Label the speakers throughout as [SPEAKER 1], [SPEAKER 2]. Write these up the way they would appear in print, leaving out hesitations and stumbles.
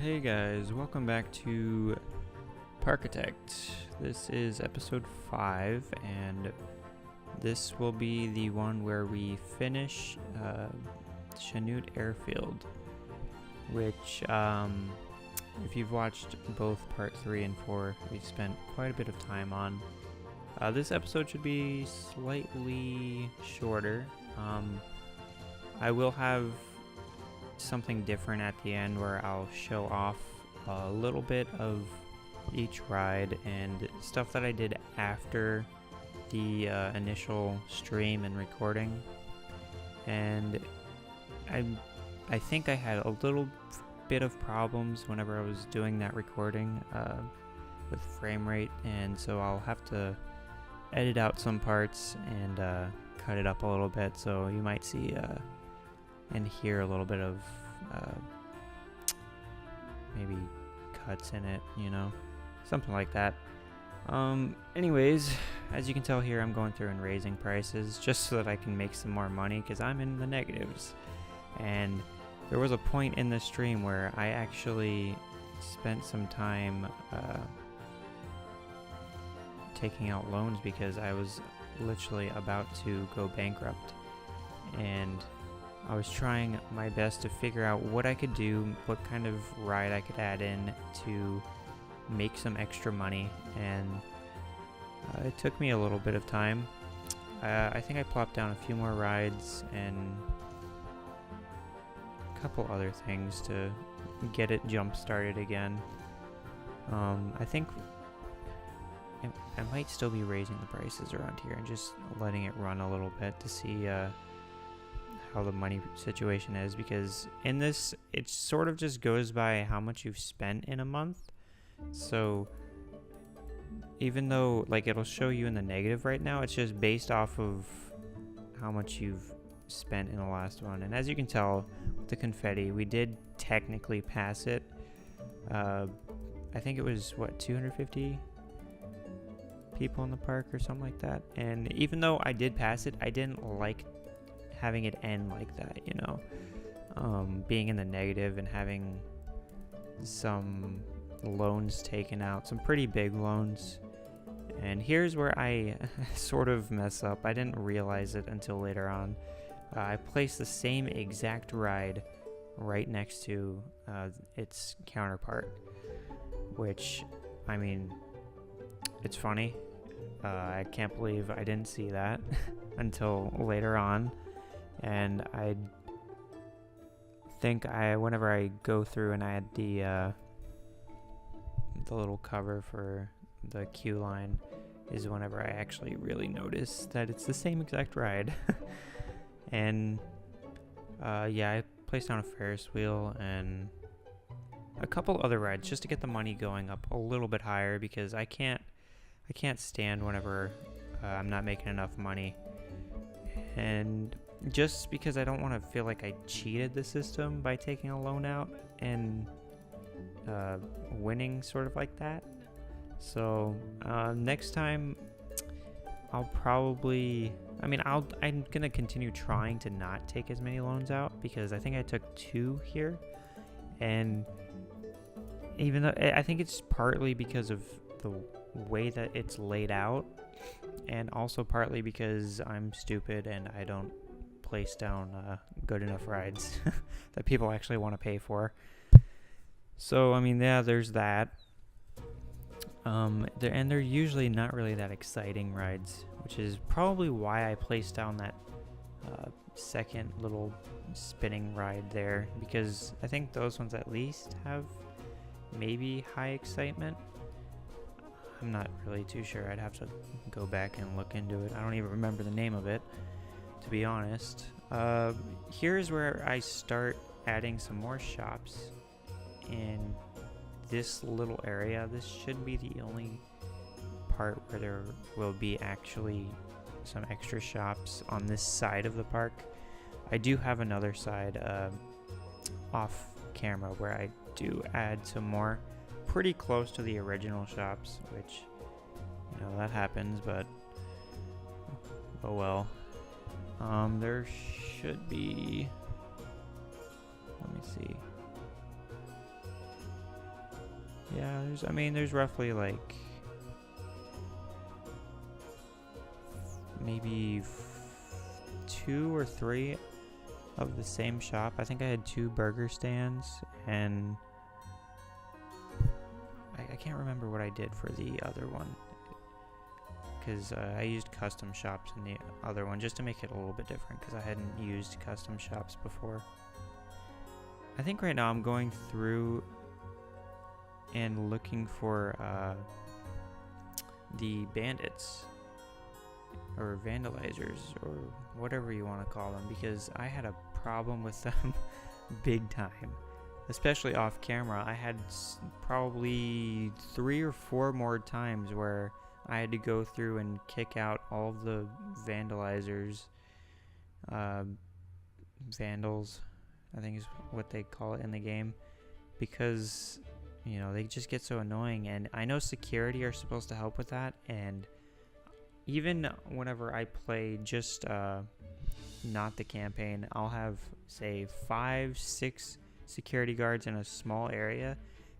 [SPEAKER 1] Hey guys, welcome back to Parkitect. This is episode 5, and this will be the one where we finish Chanute Airfield, which, if you've watched both part 3 and 4, we spent quite a bit of time on. This episode should be slightly shorter. I will have something different at the end where I'll show off a little bit of each ride and stuff that I did after the initial stream and recording. And I think I had a little bit of problems whenever I was doing that recording with frame rate, and so I'll have to edit out some parts and cut it up a little bit, so you might see and hear a little bit of maybe cuts in it, you know, something like that. Anyways, as you can tell here, I'm going through and raising prices just so that I can make some more money because I'm in the negatives. And there was a point in the stream where I actually spent some time taking out loans because I was literally about to go bankrupt, and I was trying my best to figure out what I could do, what kind of ride I could add in to make some extra money, and it took me a little bit of time. I think I plopped down a few more rides and a couple other things to get it jump started again. I think I might still be raising the prices around here and just letting it run a little bit to see how the money situation is, because in this it sort of just goes by how much you've spent in a month. So even though like it'll show you in the negative right now, it's just based off of how much you've spent in the last one. And as you can tell with the confetti, we did technically pass it. I think it was what, 250 people in the park or something like that. And even though I did pass it, I didn't like having it end like that, you know, being in the negative and having some loans taken out, some pretty big loans. And here's where I sort of mess up. I didn't realize it until later on. I placed the same exact ride right next to its counterpart, which, I mean, it's funny. I can't believe I didn't see that until later on. And I think whenever I go through and I had the little cover for the queue line is whenever I actually really notice that it's the same exact ride. And yeah, I placed down a Ferris wheel and a couple other rides just to get the money going up a little bit higher, because I can't stand whenever I'm not making enough money. And just because I don't want to feel like I cheated the system by taking a loan out and winning sort of like that. So next time I'll probably, I'm gonna continue trying to not take as many loans out, because I think I took 2 here, and even though I think it's partly because of the way that it's laid out, and also partly because I'm stupid and I don't place down good enough rides that people actually want to pay for. So I mean, yeah, there's that. They're usually not really that exciting rides, which is probably why I placed down that second little spinning ride there, because I think those ones at least have maybe high excitement. I'm not really too sure. I'd have to go back and look into it. I don't even remember the name of it, to be honest. Here's where I start adding some more shops in this little area. This should be the only part where there will be actually some extra shops on this side of the park. I do have another side off camera where I do add some more pretty close to the original shops, which, you know, that happens, but oh well. There should be, let me see, Yeah, there's roughly like maybe 2 or 3 of the same shop. I think I had 2 burger stands, and I can't remember what I did for the other one, because I used custom shops in the other one just to make it a little bit different, because I hadn't used custom shops before. I think right now I'm going through and looking for the bandits or vandalizers or whatever you want to call them, because I had a problem with them big time, especially off camera. I had probably 3 or 4 more times where I had to go through and kick out all of the vandalizers, vandals, I think is what they call it in the game, because they just get so annoying. And I know security are supposed to help with that, and even whenever I play just not the campaign, I'll have say 5, 6 security guards in a small area,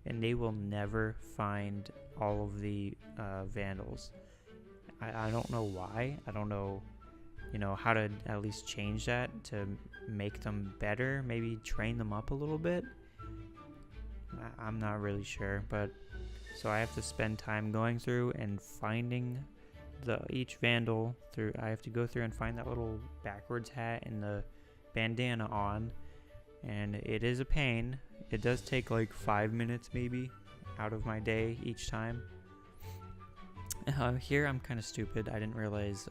[SPEAKER 1] and they will never find all of the vandals. I don't know why. I don't know how to at least change that to make them better, maybe train them up a little bit. I'm not really sure, but so I have to spend time going through and finding each vandal through. I have to go through and find that little backwards hat and the bandana on, and it is a pain. It does take like 5 minutes maybe out of my day each time. Here I'm kind of stupid. I didn't realize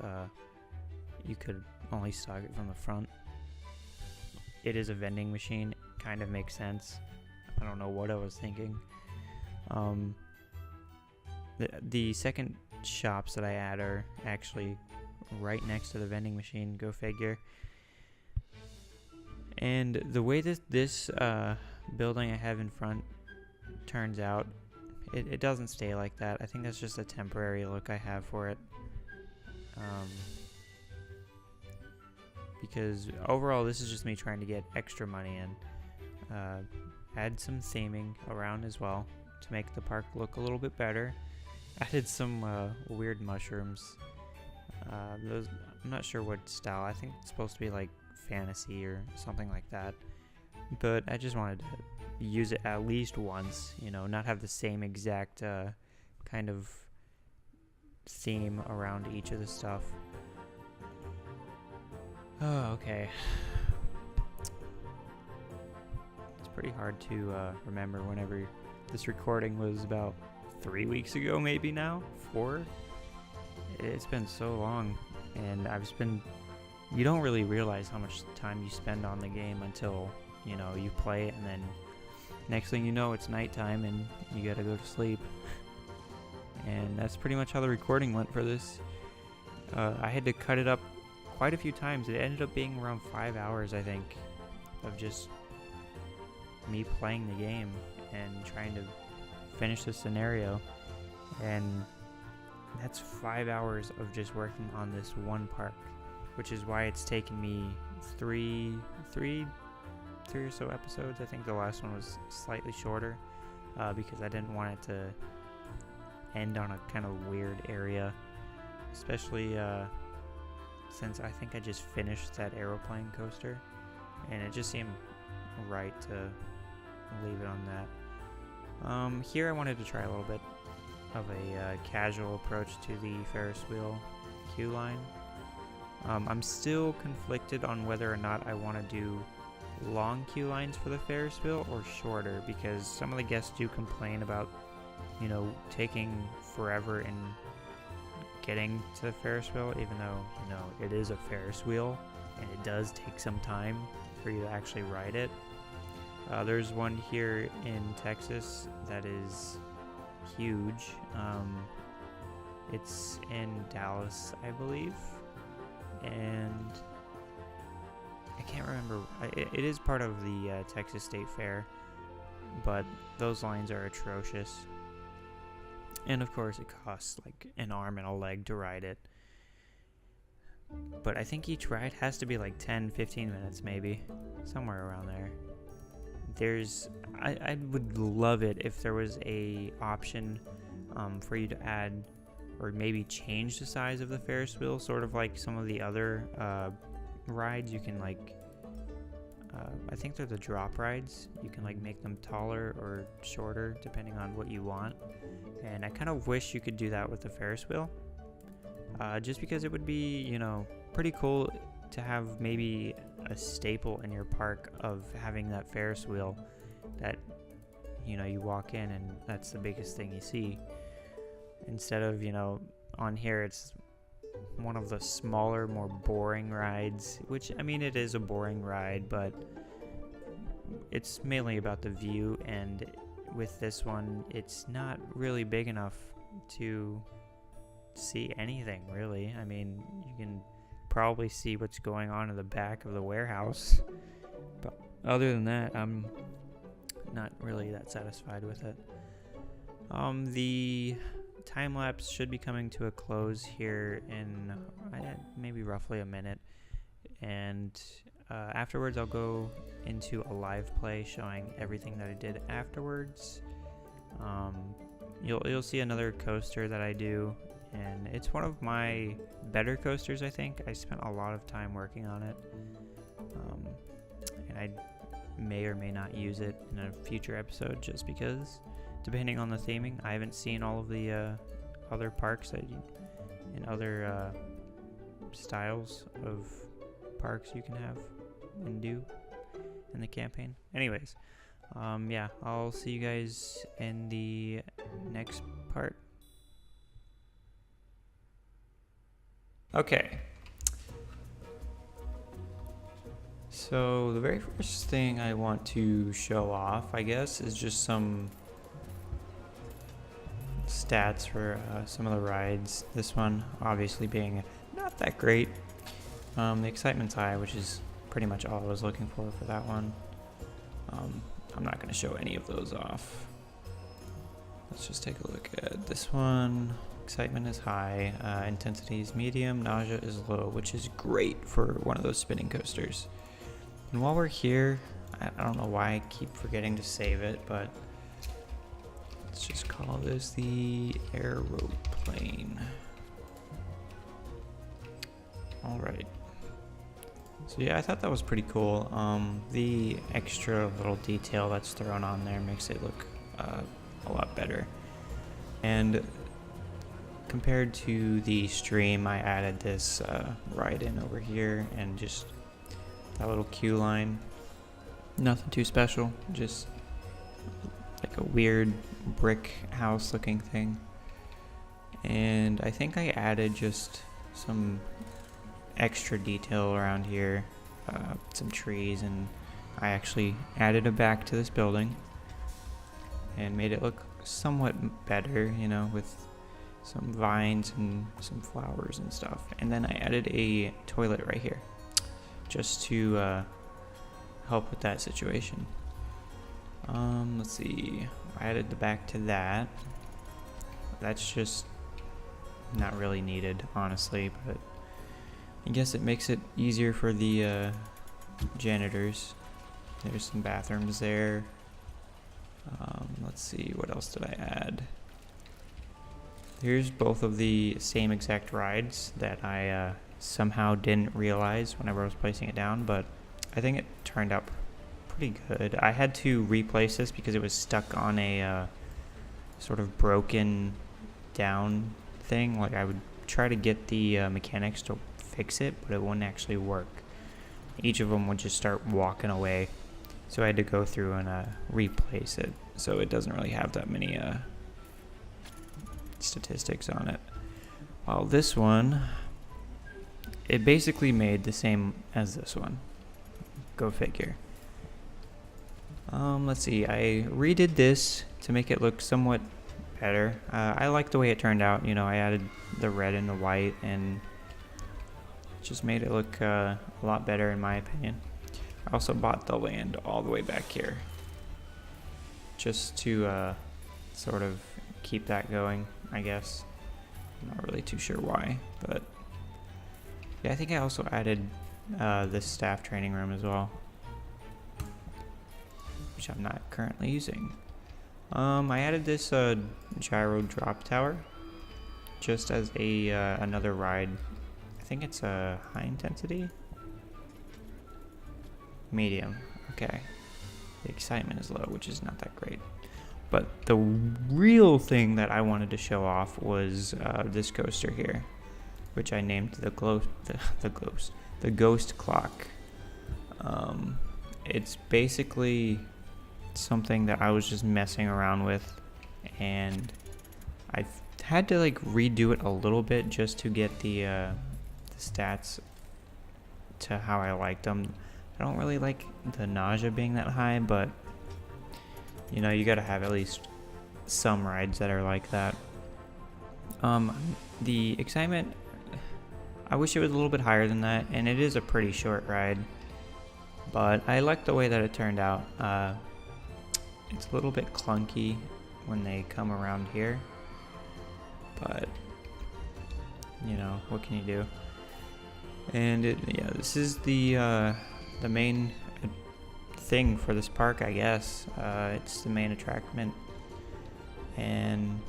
[SPEAKER 1] you could only stock it from the front. It is a vending machine. Kind of makes sense. I don't know what I was thinking. The second shops that I add are actually right next to the vending machine. Go figure. And the way that this building I have in front turns out, it doesn't stay like that. I think that's just a temporary look I have for it. Because overall this is just me trying to get extra money in. Add some theming around as well to make the park look a little bit better. Added some weird mushrooms. Those, I'm not sure what style. I think it's supposed to be like fantasy or something like that. But I just wanted to use it at least once, not have the same exact kind of theme around each of the stuff. Oh, okay. It's pretty hard to remember whenever this recording was. About 3 weeks ago, maybe now? 4? It's been so long, and you don't really realize how much time you spend on the game until, you play it, and then next thing you know, it's nighttime and you gotta go to sleep. And that's pretty much how the recording went for this. I had to cut it up quite a few times. It ended up being around 5 hours, I think, of just me playing the game and trying to finish the scenario. And that's 5 hours of just working on this one park, which is why it's taken me three or so episodes. I think the last one was slightly shorter because I didn't want it to end on a kind of weird area, especially since I think I just finished that aeroplane coaster, and it just seemed right to leave it on that. Here I wanted to try a little bit of a casual approach to the Ferris wheel queue line. I'm still conflicted on whether or not I want to do long queue lines for the Ferris wheel or shorter, because some of the guests do complain about, taking forever in getting to the Ferris wheel, even though, it is a Ferris wheel and it does take some time for you to actually ride it. There's one here in Texas that is huge. It's in Dallas, I believe, and I can't remember. It is part of the Texas State Fair, but those lines are atrocious. And of course it costs like an arm and a leg to ride it. But I think each ride has to be like 10-15 minutes maybe, somewhere around there. I would love it if there was a option for you to add or maybe change the size of the Ferris wheel, sort of like some of the other rides. You can like, I think they're the drop rides. You can like make them taller or shorter depending on what you want. And I kind of wish you could do that with the Ferris wheel, just because it would be, you know, pretty cool to have maybe a staple in your park of having that Ferris wheel that, you know, you walk in and that's the biggest thing you see, instead of, you know, on here it's one of the smaller, more boring rides, which, I mean, it is a boring ride, but it's mainly about the view, and with this one it's not really big enough to see anything really. I mean, you can probably see what's going on in the back of the warehouse, but other than that, I'm not really that satisfied with it. The time lapse should be coming to a close here in maybe roughly a minute, and afterwards I'll go into a live play showing everything that I did afterwards. You'll see another coaster that I do, and it's one of my better coasters. I think I spent a lot of time working on it, and I may or may not use it in a future episode, just because, depending on the theming. I haven't seen all of the other parks and other styles of parks you can have and do in the campaign. Anyways, yeah, I'll see you guys in the next part. Okay. So the very first thing I want to show off, I guess, is just some stats for some of the rides. This one obviously being not that great. The excitement's high, which is pretty much all I was looking for that one. I'm not going to show any of those off. Let's just take a look at this one. Excitement is high, intensity is medium, nausea is low, which is great for one of those spinning coasters. And while we're here, I don't know why I keep forgetting to save it, but let's just call this the aeroplane. Alright. So yeah, I thought that was pretty cool. The extra little detail that's thrown on there makes it look a lot better. And compared to the stream, I added this ride in over here, and just that little queue line. Nothing too special, just like a weird brick house looking thing. And I think I added just some extra detail around here, some trees, and I actually added a back to this building and made it look somewhat better, you know, with some vines and some flowers and stuff. And then I added a toilet right here just to help with that situation. Let's see, I added the back to that. That's just not really needed, honestly, but I guess it makes it easier for the janitors. There's some bathrooms there. Let's see, what else did I add? Here's both of the same exact rides that I somehow didn't realize whenever I was placing it down, but I think it turned out pretty good. I had to replace this because it was stuck on a sort of broken down thing. Like, I would try to get the mechanics to fix it, but it wouldn't actually work. Each of them would just start walking away, so I had to go through and replace it, so it doesn't really have that many statistics on it. While this one, it basically made the same as this one. Go figure. Let's see, I redid this to make it look somewhat better. I like the way it turned out. You know, I added the red and the white, and just made it look a lot better in my opinion. I also bought the land all the way back here, just to sort of keep that going, I guess. I'm not really too sure why, but yeah, I think I also added this staff training room as well. which I'm not currently using. I added this gyro drop tower just as a another ride. I think it's a high intensity? Medium. Okay. The excitement is low, which is not that great. But the real thing that I wanted to show off was this coaster here, which I named the Ghost Clock. It's basically something that I was just messing around with, and I had to like redo it a little bit just to get the stats to how I liked them. I don't really like the nausea being that high, but you know, you gotta have at least some rides that are like that. The excitement, I wish it was a little bit higher than that, and it is a pretty short ride, but I like the way that it turned out. It's a little bit clunky when they come around here, but you know, what can you do? And yeah, this is the main thing for this park, I guess. It's the main attraction, and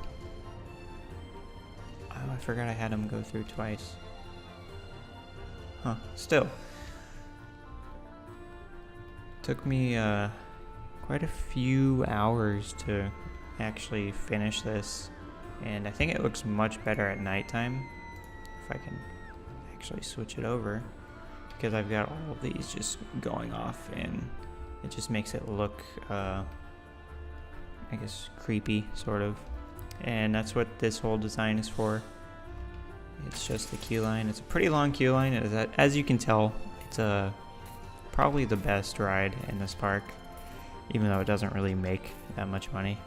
[SPEAKER 1] oh, I forgot I had them go through twice. Huh, still. Took me quite a few hours to actually finish this, and I think it looks much better at nighttime if I can actually switch it over, because I've got all of these just going off, and it just makes it look I guess creepy, sort of. And that's what this whole design is for. It's just the queue line. It's a pretty long queue line. As you can tell, it's probably the best ride in this park, even though it doesn't really make that much money.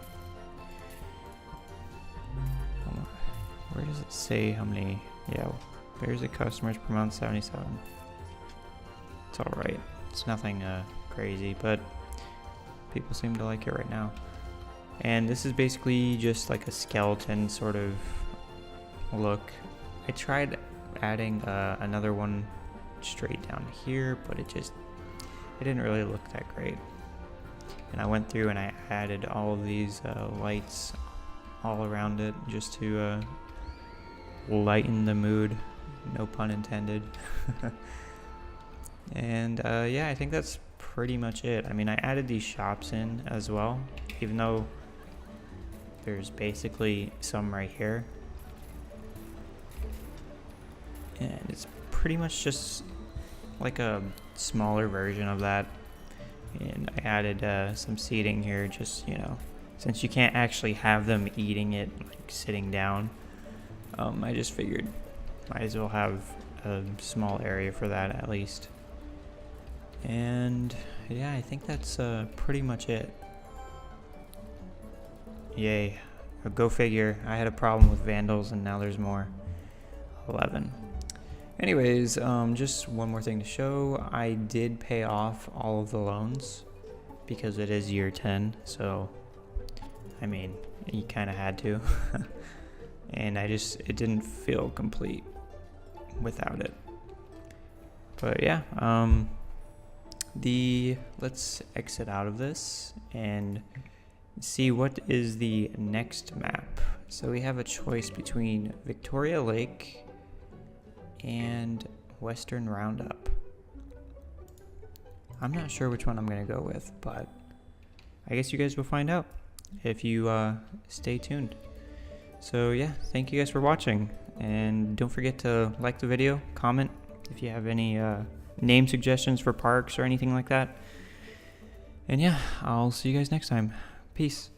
[SPEAKER 1] Where does it say how many? Yeah, there's the customers per month, 77. It's alright. It's nothing crazy, but people seem to like it right now. And this is basically just like a skeleton sort of look. I tried adding another one straight down here, but it didn't really look that great. And I went through and I added all of these lights all around it just to lighten the mood, no pun intended. And yeah, I think that's pretty much it. I mean, I added these shops in as well, even though there's basically some right here, and it's pretty much just like a smaller version of that. And I added some seating here, just, you know, since you can't actually have them eating it like sitting down, I just figured might as well have a small area for that at least. And yeah, I think that's pretty much it. Yay. Go figure. I had a problem with vandals and now there's more. 11. Anyways, just one more thing to show. I did pay off all of the loans because it is year 10, so I mean, you kind of had to. And it didn't feel complete without it. But yeah, let's exit out of this and see what is the next map. So we have a choice between Victoria Lake and Western Roundup. I'm not sure which one I'm gonna go with, but I guess you guys will find out if you stay tuned. So yeah, thank you guys for watching, and don't forget to like the video, comment if you have any name suggestions for parks or anything like that. And yeah, I'll see you guys next time. Peace.